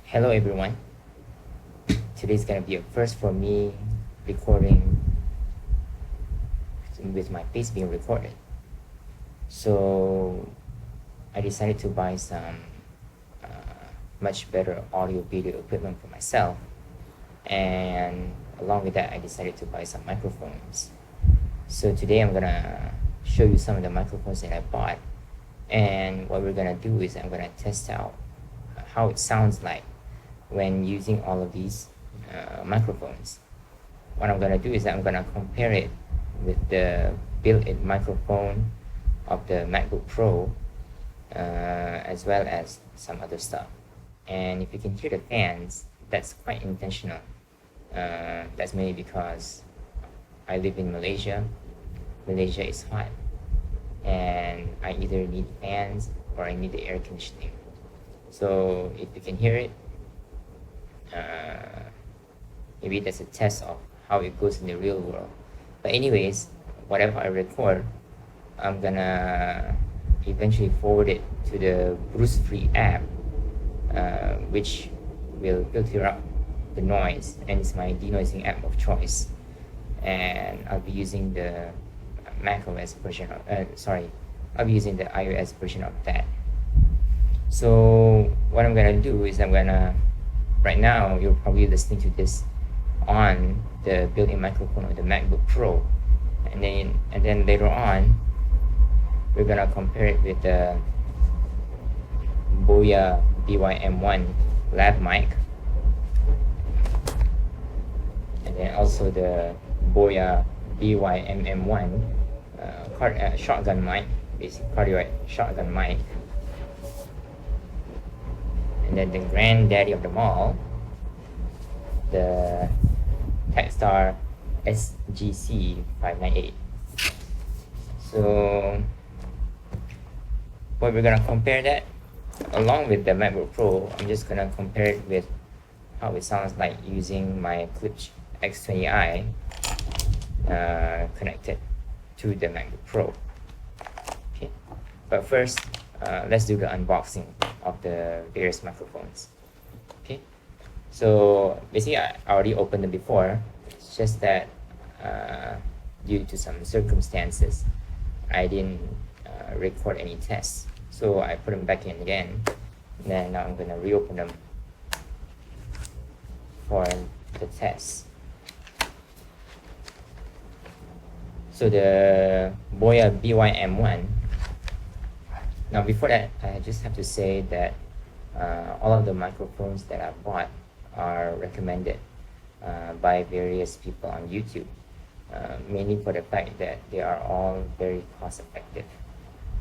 Hello everyone. Today's gonna be a first for me recording with my face being recorded. So I decided to buy some much better audio video equipment for myself, and along with that I decided to buy some microphones. So today I'm gonna show you some of the microphones that I bought, and what we're gonna do is I'm gonna test out how it sounds like when using all of these microphones. What I'm gonna do is I'm gonna compare it with the built-in microphone of the MacBook Pro, as well as some other stuff. And if you can hear the fans, that's quite intentional. That's mainly because I live in Malaysia. Malaysia is hot, and I either need fans or I need the air conditioning. So if you can hear it, maybe that's a test of how it goes in the real world. But anyways, whatever I record, I'm gonna eventually forward it to the Free app, which will filter out the noise, and it's my denoising app of choice. And I'll be using the macOS version of, I'll be using the iOS version of that. So what I'm gonna do is right now you're probably listening to this on the built-in microphone of the MacBook Pro, and then later on we're gonna compare it with the Boya BY-M1 lav mic, and then also the Boya BY-MM1 shotgun mic, basic cardioid shotgun mic, and then the granddaddy of them all, the Takstar SGC-598. So what we're gonna compare that along with the MacBook Pro, I'm just gonna compare it with how it sounds like using my Klipsch X20i connected to the MacBook Pro. Okay, but first let's do the unboxing of the various microphones. Okay, so basically I already opened them before. It's just that due to some circumstances I didn't record any tests, so I put them back in again, and then now I'm gonna reopen them for the test. So the Boya BY-M1. Now before that, I just have to say that all of the microphones that I bought are recommended by various people on YouTube, mainly for the fact that they are all very cost effective.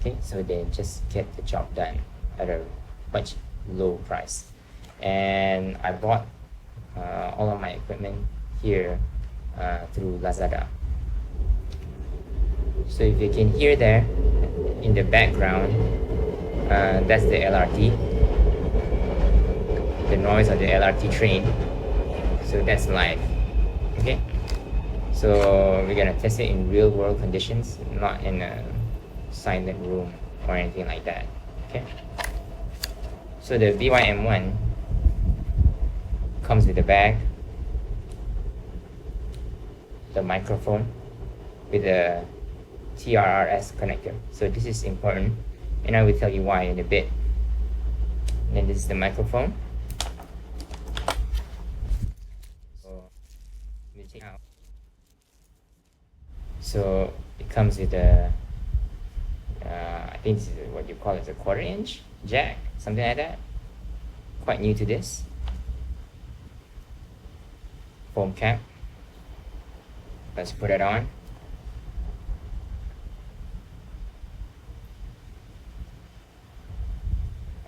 Okay, so they just get the job done at a much low price. And I bought all of my equipment here through Lazada. So if you can hear there in the background, that's the LRT, the noise of the LRT train. So that's live. Okay, so we're gonna test it in real world conditions, not in a silent room or anything like that. Okay, so the BY-M1 comes with a bag, the microphone with a TRRS connector. So this is important, and I will tell you why in a bit. And then this is the microphone. So let me take it out. So it comes with a I think this is what you call it, a 1/4" jack, something like that. Quite new to this. Foam cap. Let's put it on.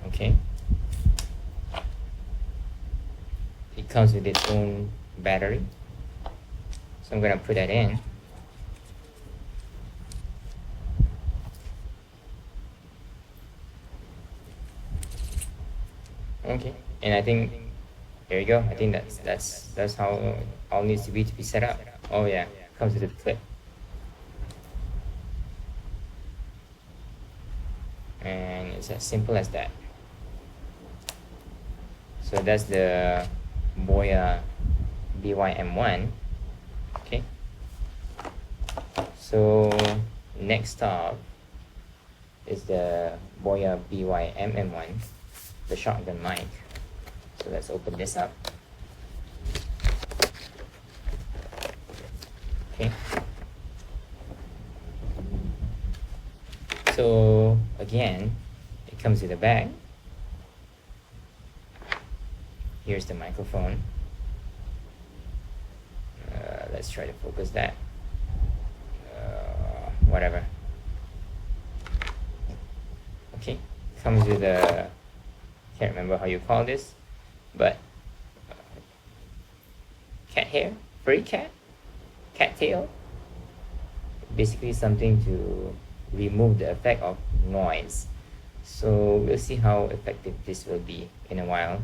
Okay, it comes with its own battery, so I'm gonna put that in. Okay, and I think there you go. I think that's how it all needs to be set up. Oh yeah, comes with a clip, and it's as simple as that. So that's the Boya BY-M1. Okay. So next up is the Boya BY-MM1, the shotgun mic. So let's open this up. Okay. So again, it comes with a bag. Here's the microphone. Let's try to focus that. Whatever. Okay, comes with a, can't remember how you call this, but cat hair, furry cat tail. Basically something to remove the effect of noise. So we'll see how effective this will be in a while.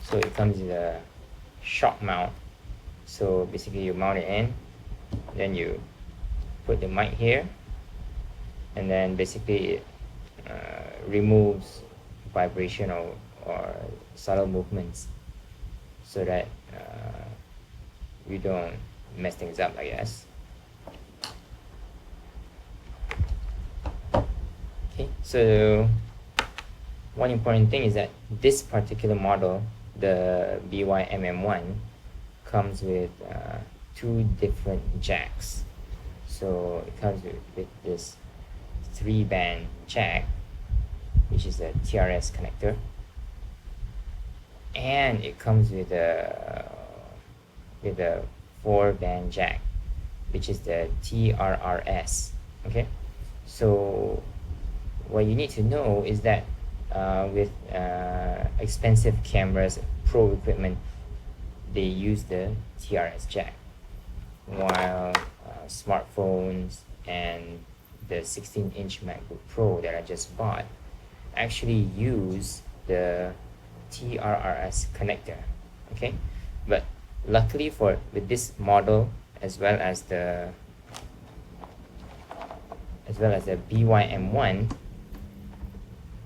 So it comes with a shock mount. So basically you mount it in, then you put the mic here, and then basically it removes vibration or subtle movements, so that you don't mess things up, I guess. Okay, so one important thing is that this particular model, the BY-MM1, comes with 2 different jacks. So it comes with this 3-band jack, which is a TRS connector, and it comes with a 4-band jack, which is the TRRS. Okay, so what you need to know is that with expensive cameras, pro equipment, they use the TRS jack, while smartphones and the 16-inch MacBook Pro that I just bought actually use the TRRS connector. Okay, but luckily with this model, as well as the BY-M1,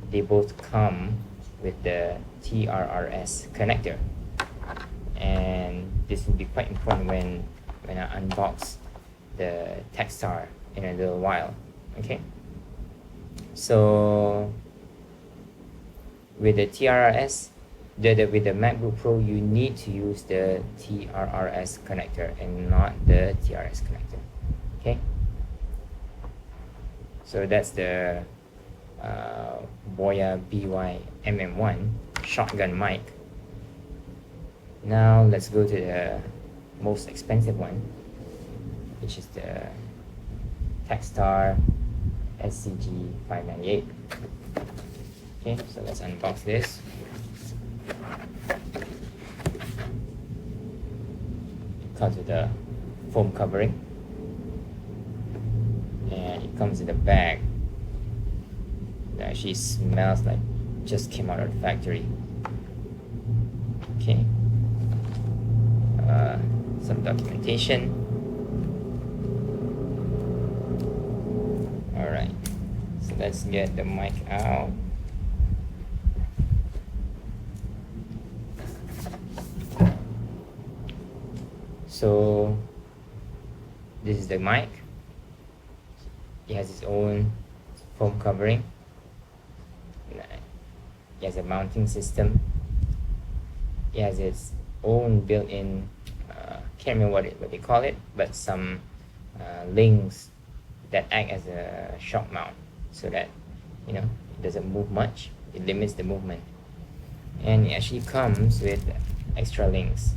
they both come with the TRRS connector, and this will be quite important when I unbox the Takstar in a little while. Okay, so with the TRRS, with the MacBook Pro, you need to use the TRRS connector and not the TRS connector. Okay, so that's the Boya BY-MM1 shotgun mic. Now let's go to the most expensive one, which is the Takstar SGC-598. Okay, so let's unbox this. It comes with a foam covering, and it comes in a bag that actually smells like just came out of the factory. Okay, some documentation. Alright, so let's get the mic out. So this is the mic. It has its own foam covering. It has a mounting system. It has its own built-in, can't remember what they call it, but some links that act as a shock mount, so that it doesn't move much. It limits the movement, and it actually comes with extra links.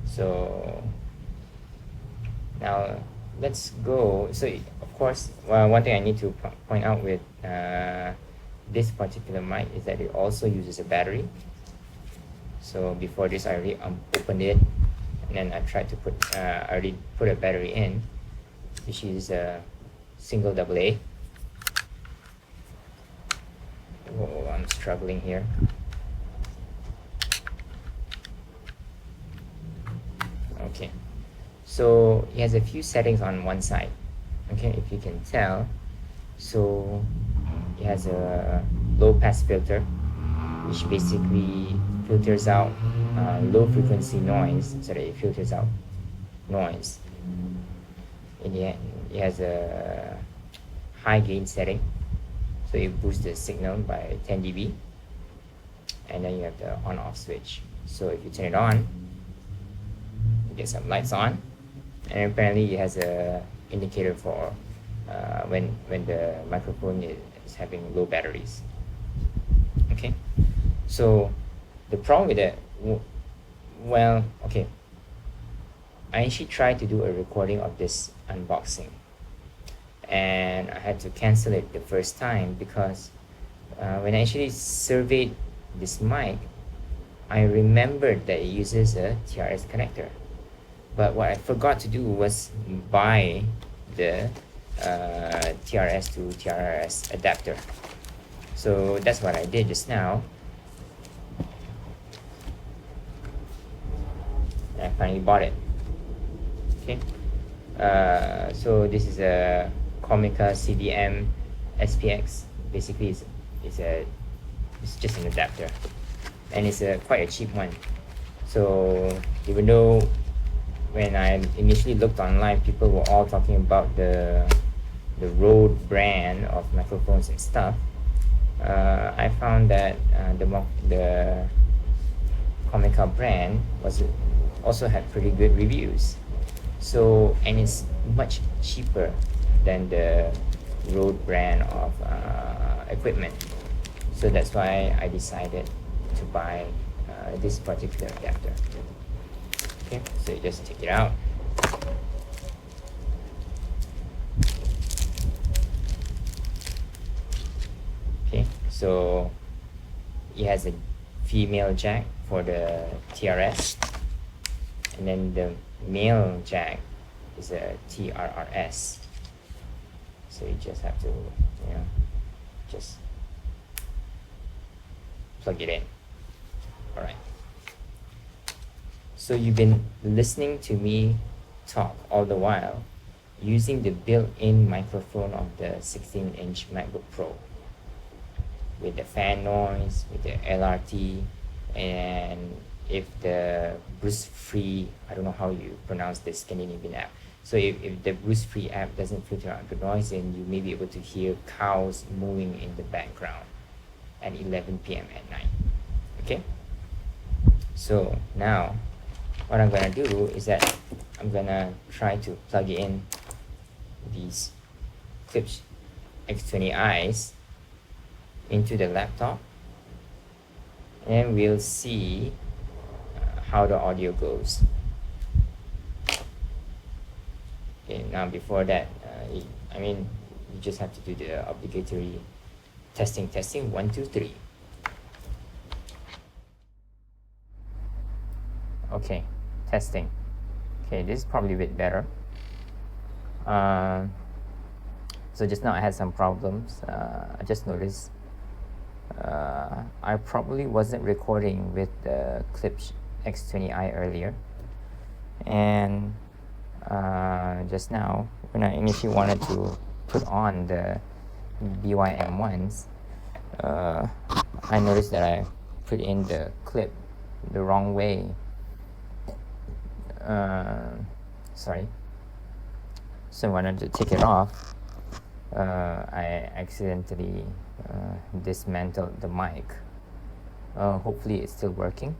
So now let's go. So of course, one thing I need to point out with this particular mic is that it also uses a battery. So before this, I already opened it, and then I tried to I already put a battery in, which is a single AA. Oh, I'm struggling here. Okay, so it has a few settings on one side. Okay, if you can tell. So it has a low pass filter, which basically filters out low frequency noise, so that it filters out noise. And it has a high gain setting, so it boosts the signal by 10 dB. And then you have the on off switch. So if you turn it on, you get some lights on, and apparently it has a indicator for when the microphone is having low batteries. Okay, so the problem with that, well, okay, I actually tried to do a recording of this unboxing, and I had to cancel it the first time because when I actually surveyed this mic, I remembered that it uses a TRS connector. But what I forgot to do was buy the TRS to TRS adapter. So that's what I did just now. And I finally bought it. Okay. So this is a Comica CDM SPX. Basically, it's just an adapter, and it's quite a cheap one. So even though when I initially looked online, people were all talking about the Rode brand of microphones and stuff, I found that the Comica brand also had pretty good reviews. So, and it's much cheaper than the Rode brand of equipment. So that's why I decided to buy this particular adapter. Okay, so you just take it out. Okay, so it has a female jack for the TRS, and then the male jack is a TRRS. So you just have to, just plug it in. All right. So you've been listening to me talk all the while using the built-in microphone of the 16-inch MacBook Pro, with the fan noise, with the LRT, and if the Bruce-Free, I don't know how you pronounce this Scandinavian app. So if the Bruce-Free app doesn't filter out the noise, then you may be able to hear cows moving in the background at 11 p.m. at night. Okay? So now, what I'm gonna do is that I'm gonna try to plug in these Klipsch X20i's into the laptop, and we'll see how the audio goes. Okay, now before that, you just have to do the obligatory testing, 1, 2, 3. Okay, testing. Okay, this is probably a bit better. So just now I had some problems. I just noticed I probably wasn't recording with the Klipsch X20i earlier, and just now when I initially wanted to put on the BY-M1s, I noticed that I put in the clip the wrong way. Sorry. So when I wanted to take it off, I accidentally dismantled the mic. Hopefully it's still working.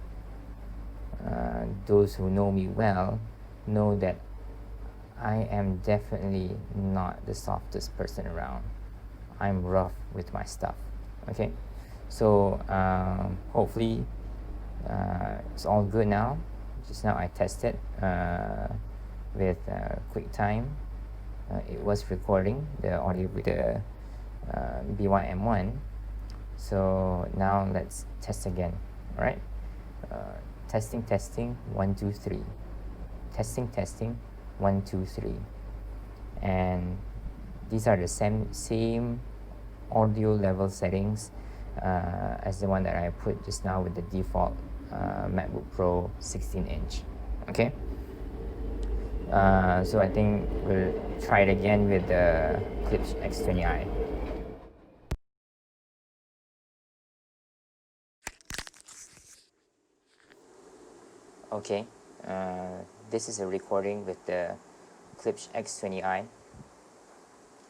Those who know me well know that I am definitely not the softest person around. I'm rough with my stuff. Okay, so hopefully it's all good now. Just now I tested with QuickTime. It was recording the audio with the BY-M1. So now let's test again. All right. Testing, 1, 2, 3. Testing, 1, 2, 3. And these are the same audio level settings as the one that I put just now with the default MacBook Pro 16-inch. Okay. So I think we'll try it again with the Klipsch X20i. Okay, this is a recording with the Klipsch X20i.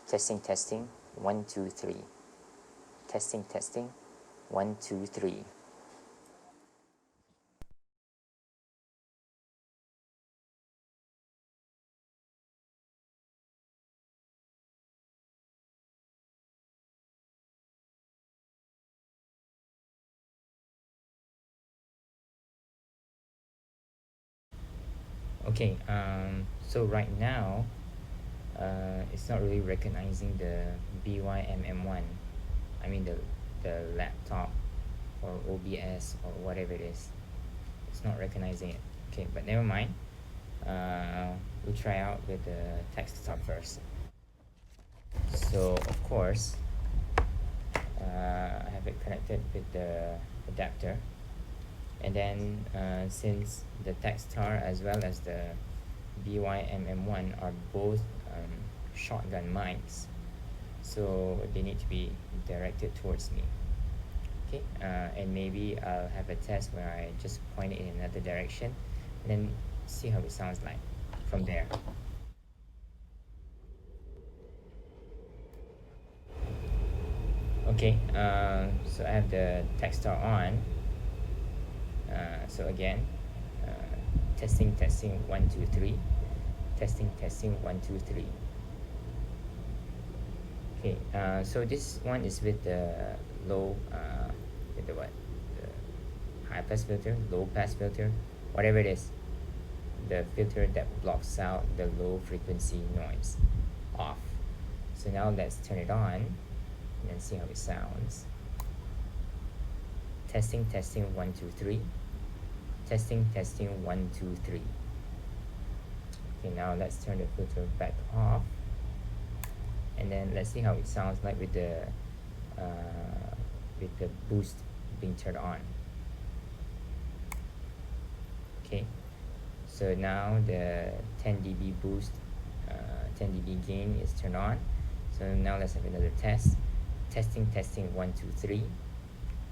Testing, testing, 1, 2, 3. Testing, testing, 1, 2, 3. Okay, so right now, it's not really recognizing the BY-MM1. I mean the laptop or OBS or whatever it is. It's not recognizing it. Okay, but never mind. We'll try out with the Takstar first. So of course, I have it connected with the adapter, and then since the Takstar as well as the BY-MM1 are both shotgun mics, so they need to be directed towards me. Okay, and maybe I'll have a test where I just point it in another direction and then see how it sounds like from there. Okay, so I have the Takstar on. So again, testing, testing, 1, 2, 3. Testing, testing, 1, 2, 3. Okay, so this one is with the low, with the what? The high pass filter, low pass filter, whatever it is. The filter that blocks out the low frequency noise off. So now let's turn it on and see how it sounds. Testing, testing, 1, 2, 3. Testing, testing, 1, 2, 3. Okay, now let's turn the filter back off, and then let's see how it sounds like with the boost being turned on. Okay, so now the 10 dB boost, 10 dB gain is turned on. So now let's have another test. Testing, testing, 1, 2, 3.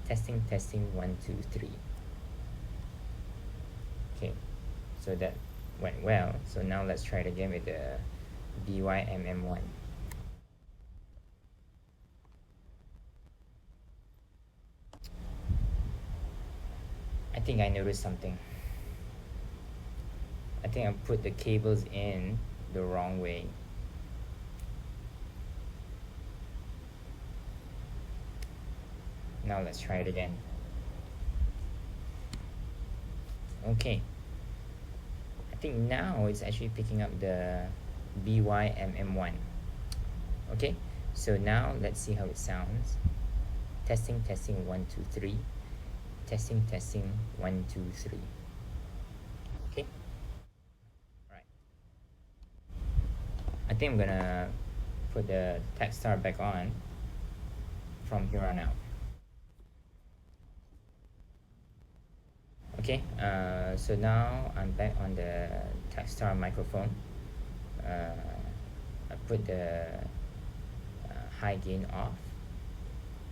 Testing, testing, 1, 2, 3. Okay, so that went well. So now let's try it again with the BY-MM1. I think I noticed something. I think I put the cables in the wrong way. Now let's try it again. Okay, I think now it's actually picking up the BY-MM1. Okay, so now let's see how it sounds. Testing, testing, 1, 2, 3. Testing, testing, 1, 2, 3. Okay, right. I think I'm gonna put the Takstar back on from here on out. Okay, so now I'm back on the Takstar microphone. I put the high gain off,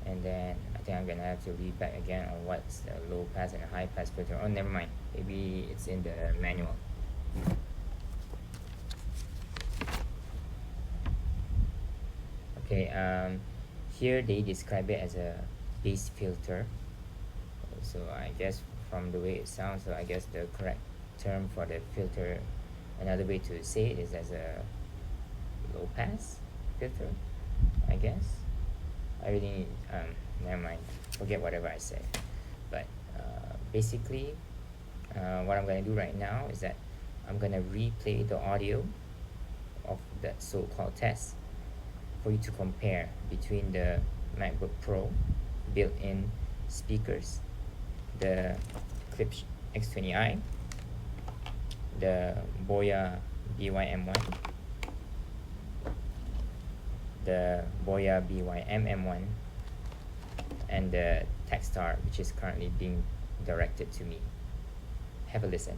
and then I think I'm gonna have to read back again on what's the low pass and high pass filter. Oh, never mind, maybe it's in the manual. Okay, here they describe it as a bass filter, so I guess from the way it sounds, so I guess the correct term for the filter, another way to say it is as a low pass filter, I guess. I really never mind, forget whatever I say. But basically what I'm going to do right now is that I'm going to replay the audio of that so-called test for you to compare between the MacBook Pro built-in speakers, the Klipsch X20i, the Boya BY-M1, the Boya BY-MM1, and the Takstar, which is currently being directed to me. Have a listen.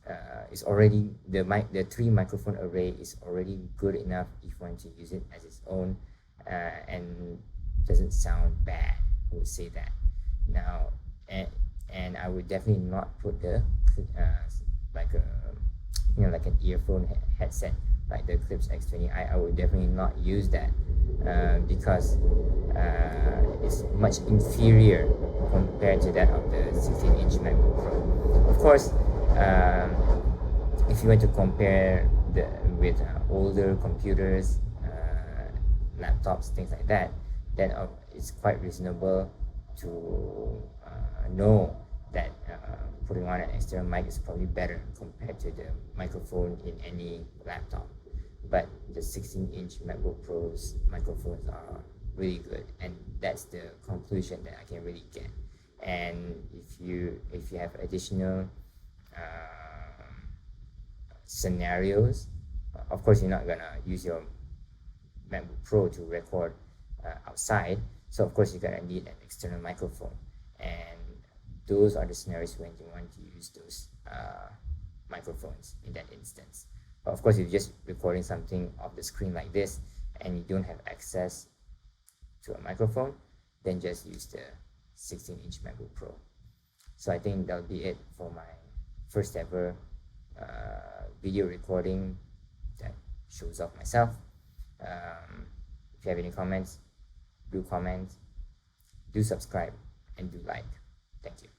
is already the 3 microphone array is already good enough if you want to use it as its own, and doesn't sound bad. I would say that. Now, and I would definitely not put the like a like an earphone headset like the Klipsch X20i. I would definitely not use that because it's much inferior compared to that of the 16-inch MacBook Pro. Of course, if you want to compare with older computers, laptops, things like that, then it's quite reasonable to know that putting on an external mic is probably better compared to the microphone in any laptop. But the 16-inch MacBook Pro's microphones are really good, and that's the conclusion that I can really get. And if you have additional scenarios, of course you're not gonna use your MacBook Pro to record outside, so of course you're gonna need an external microphone, and those are the scenarios when you want to use those microphones in that instance. But of course, if you're just recording something off the screen like this and you don't have access to a microphone, then just use the 16-inch MacBook Pro. So I think that'll be it for my first ever video recording that shows off myself. If you have any comments, do comment, do subscribe, and do like. Thank you.